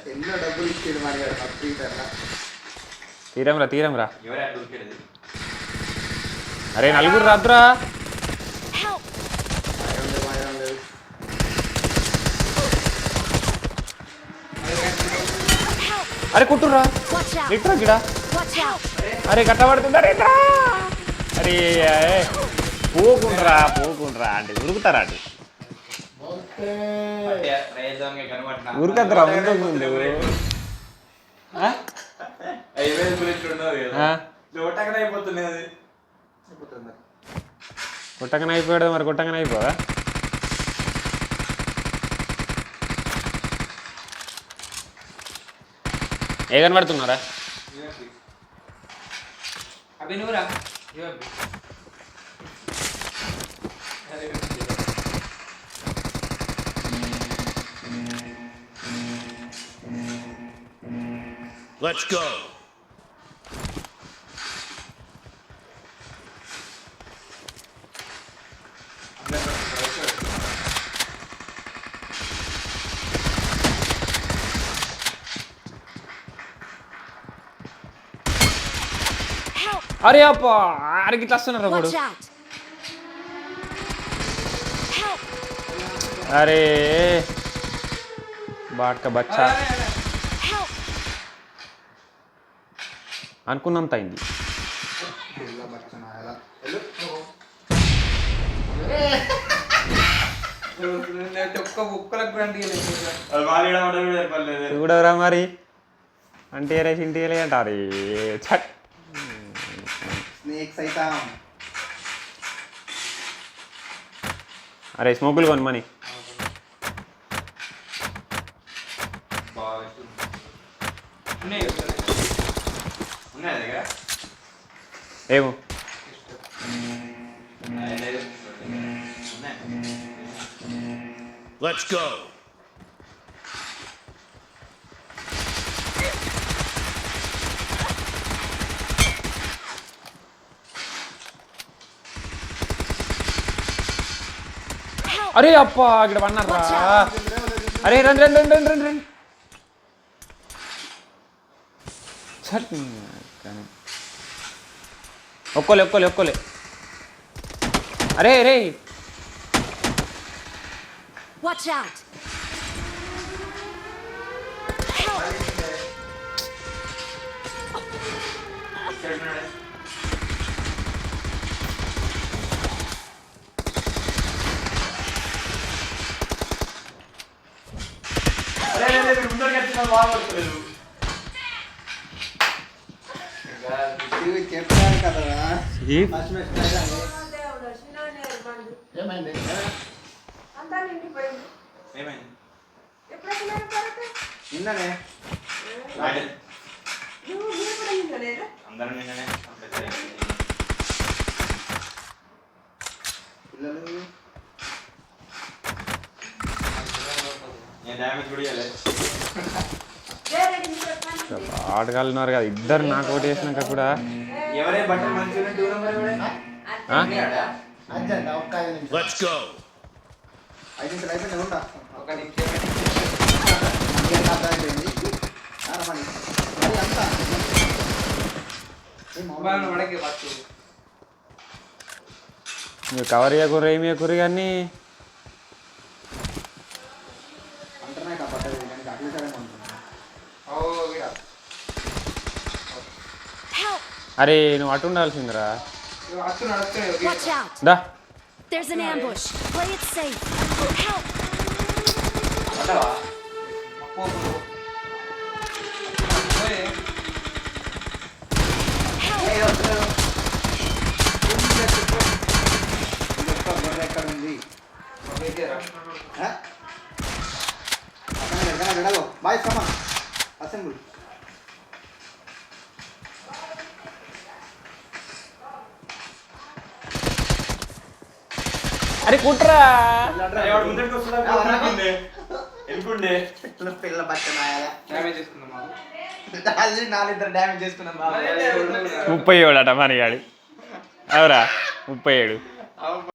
ఎన్నో డబ్బులు ఇచ్చాడు మణిగాడు తీరంరా అరే నలుగురు రాత్రా అరే కుట్టురా లిట్రా గిడా అరే కట్టబడుతుందా రేట్రా అరే పోకుండ్రా అంటే ఉరుకుతారా అండి ఉరుకద్దురా ముందు కొట్టకన అయిపోయాడు మరి కొట్టకన అయిపోదా ఏ కనబడుతున్నారా Let's go. అరే అప్పా ఆడికి ఇట్లా వస్తున్నారు వాడు అరే బాట్క బచ్చా అనుకున్నంత అయింది చూడవరా మరి అంటే రేసి ఇంటికి అంటారు చట్ అరే స్మోకులు కొని మనీ ఏమో Let's go. అరే అప్పా ఇక్కడ వన్నారా అరే రండి ఒక్కోలే అరే Watch out! చెప్పాను కదా నిన్ననే ఆటగాళ్ళు ఉన్నారు కదా ఇద్దరు నాకు ఒకటి వేసినాక కూడా Let's go. మీరు కవర్ చేయకూర ఏమి చేయకూర కానీ అరే నువ్వు అటు ఉండాల్సిందిరా దా There's an ambush. Play it safe. Help! Bye, come on. Assemble. అరే కుట్రా పిల్ల నాలుగిద్దరు డ్యామేజ్ చేసుకున్నాం 37 అట మరి గాడి అవరా 37